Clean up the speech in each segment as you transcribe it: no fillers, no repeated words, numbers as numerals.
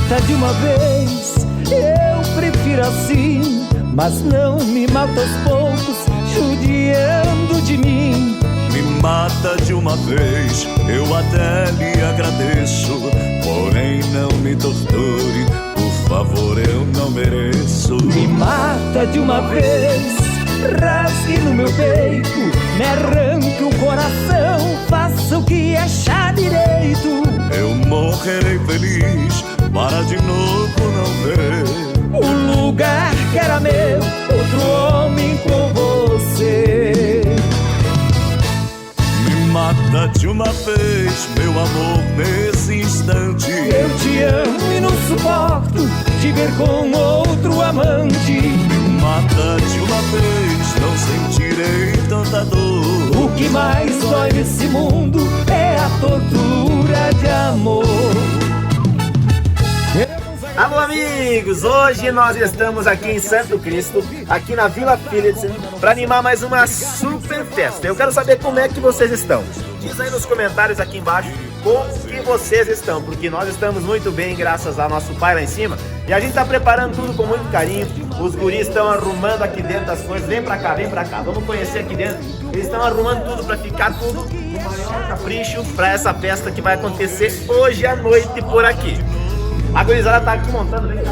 mata de uma vez, eu prefiro assim. Mas não me mata aos poucos, judiando de mim. Me mata de uma vez, eu até lhe agradeço. Porém não me torture, por favor, eu não mereço. Me mata de uma vez, rasgue no meu peito, me arranque o coração, faça o que achar direito. Eu morrerei feliz, para de novo não ver o lugar que era meu, outro homem com você. Me mata de uma vez, meu amor, nesse instante. Eu te amo e não suporto te ver com outro amante. Me mata de uma vez, não sentirei tanta dor. O que mais dói nesse mundo é a tortura de amor. Alô amigos, hoje nós estamos aqui em Santo Cristo, aqui na Vila Phillips, para animar mais uma super festa. Eu quero saber como é que vocês estão. Diz aí nos comentários aqui embaixo como que vocês estão, porque nós estamos muito bem graças ao nosso pai lá em cima. E a gente está preparando tudo com muito carinho. Os guris estão arrumando aqui dentro as coisas. Vem pra cá, vamos conhecer aqui dentro. Eles estão arrumando tudo para ficar tudo no maior capricho para essa festa que vai acontecer hoje à noite por aqui. A gurizada tá aqui montando, vem cá.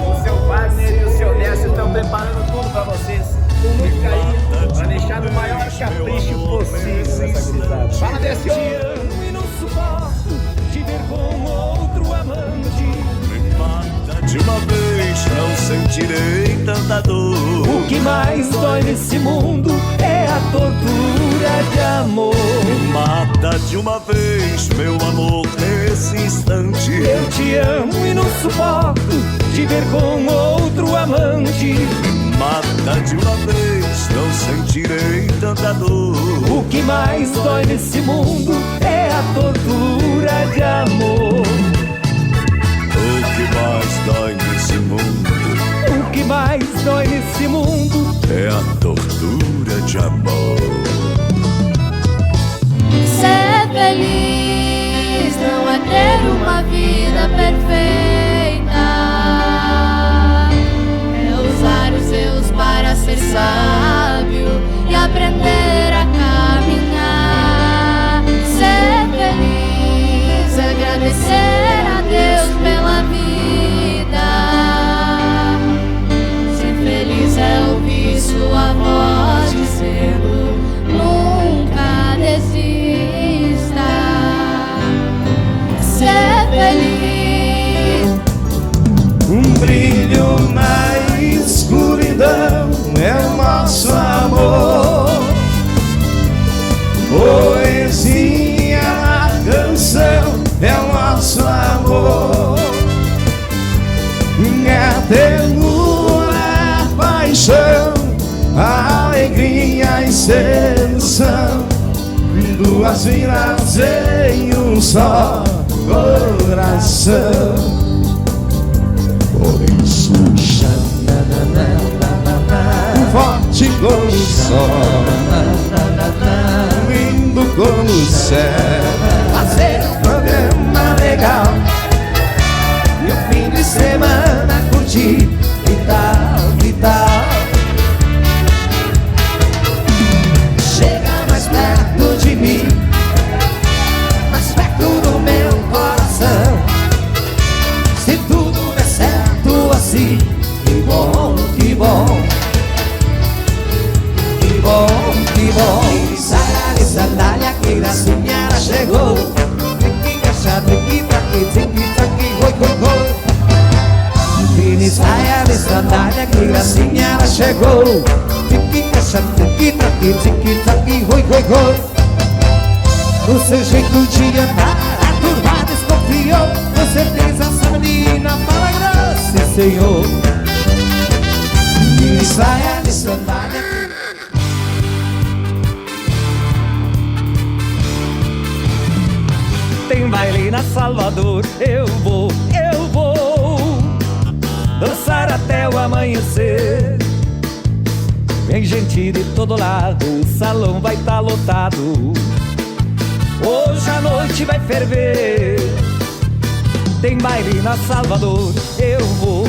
O seu Wagner e o seu Décio estão preparando tudo pra vocês, com muito carinho, pra deixar no maior capricho possível essa gurizada. Fala, Décio! E não suporto te ver com outro amante. Me mata de uma vez, não sentirei tanta dor. O que mais dói nesse mundo é a tortura de amor. Me mata de uma vez, meu amor, nesse instante. Eu te amo e não suporto te ver com outro amante. Me mata de uma vez, não sentirei tanta dor. O que mais dói nesse mundo é a tortura de amor. O que mais dói nesse mundo? O que mais dói nesse mundo é a tortura de amor. Ser feliz não é ter uma vida perfeita, é usar os seus para ser sábio e aprender a caminhar. Ser feliz é agradecer a Deus pela vida. Ser feliz é ouvir sua voz dizendo: nunca desista. Ser feliz. Um brilho na escuridão é o nosso amor. Poesia na canção é o nosso amor. É ternura, a paixão, a alegria e sedução, duas vidas em um só coração. Por isso forte como o sol, lindo como o céu. Fazer um programa legal e o fim de semana curtir. Que tal, que tal? Chega mais perto de mim, mais perto do meu coração. Se tudo der certo assim, que bom, que bom. Que bom, que bom. Saia de sandália que gracinha chegou. Triqui, cacha, triqui, traqui, triqui, traqui, oi, oi, oi. Mini saia de sandália que gracinha chegou. Triqui, cacha, triqui, traqui, triqui, traqui, oi, oi, oi. O seu jeito de andar, a turma desconfiou. Com certeza essa menina fala grosso, senhor. Mini saia de sandália. Tem baile na Salvador, eu vou dançar até o amanhecer. Vem gente de todo lado, o salão vai tá lotado. Hoje a noite vai ferver. Tem baile na Salvador. Eu vou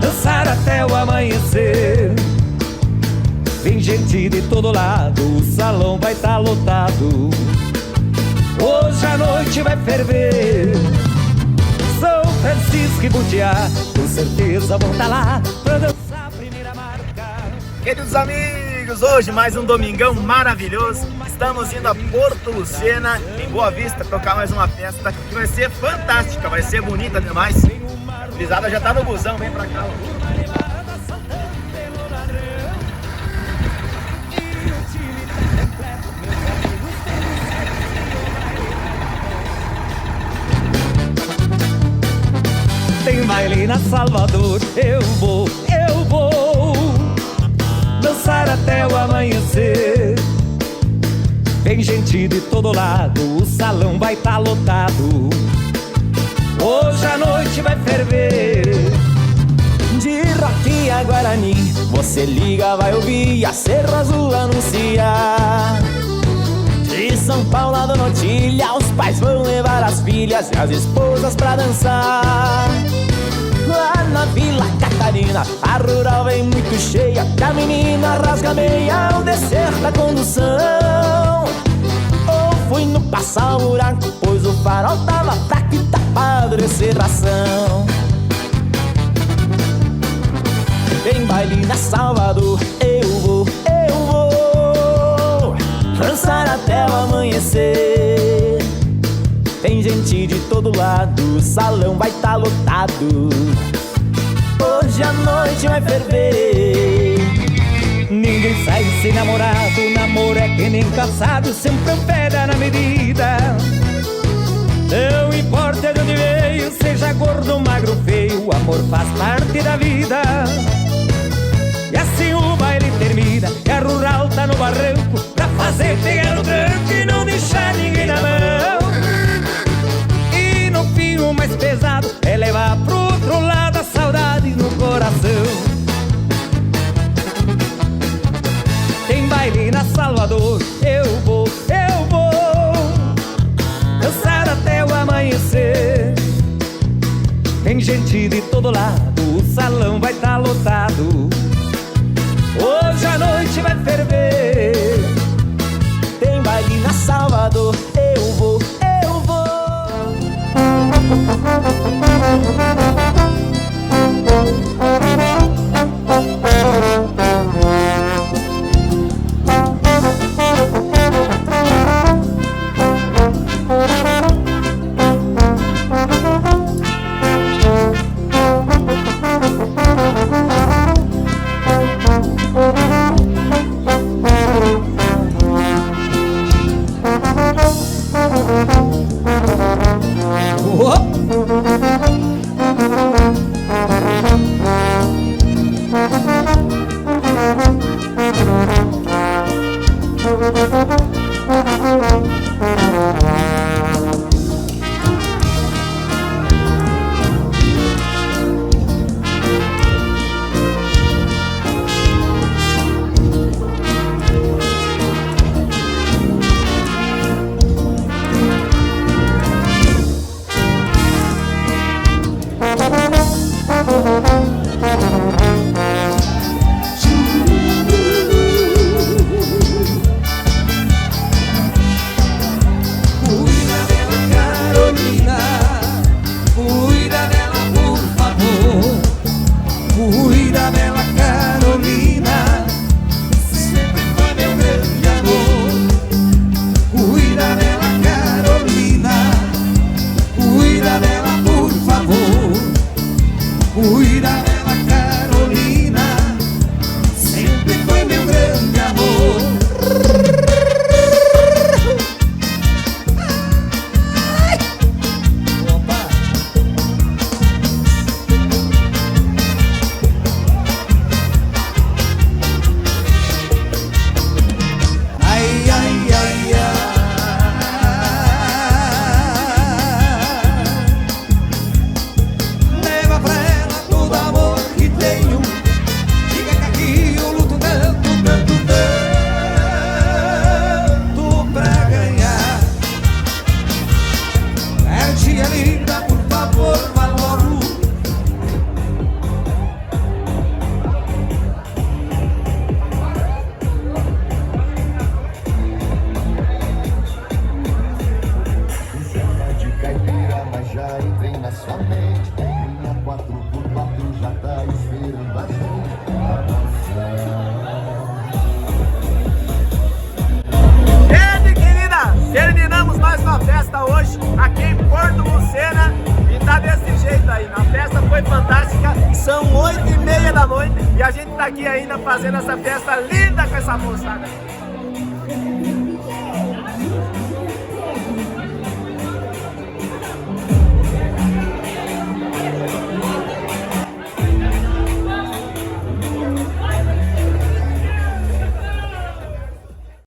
dançar até o amanhecer. Vem gente de todo lado, o salão vai tá lotado. Hoje a noite vai ferver. São Francisco e Butiá, com certeza vão tá lá pra dançar a primeira marca. Queridos amigos, hoje mais um domingão maravilhoso. Estamos indo a Porto Lucena, em Boa Vista, tocar mais uma festa que vai ser fantástica, vai ser bonita demais. A gurizada já tá no busão, vem pra cá. Tem baile na Salvador. Eu vou dançar até o amanhecer. Vem gente de todo lado, o salão vai tá lotado. Hoje a noite vai ferver. De rock a Guarani, você liga, vai ouvir a Cerro Azul anunciar. De São Paulo a Dona Otília, os pais vão levar as filhas e as esposas pra dançar. Lá na Vila Catarina, a rural vem muito cheia, que a menina rasga meia ao descer da condução. Ou fui no passar o buraco, pois o farol tava fraco e tapado de serração. Tem baile na Salvador. Eu vou dançar até o amanhecer. Tem gente de todo lado, o salão vai tá lotado. Hoje a noite vai ferver. Ninguém sai sem namorado, namoro é que nem calçado, sempre um pé na medida. Não importa de onde veio, seja gordo ou magro feio, o amor faz parte da vida. E assim o baile termina, e a rural tá no barranco, pra fazer pegar no tranco e não deixar ninguém na mão. E no fim o mais pesado é levar pro outro lado a saudade no coração. Tem baile na Salvador. Eu vou dançar até o amanhecer. Tem gente de todo lado, o salão vai tá lotado. Hoje a noite vai ferver. Tem baile na Salvador. Eu vou festa hoje aqui em Porto Lucena e tá desse jeito aí. A festa foi fantástica, são 8h30 da noite e a gente tá aqui ainda fazendo essa festa linda com essa moçada.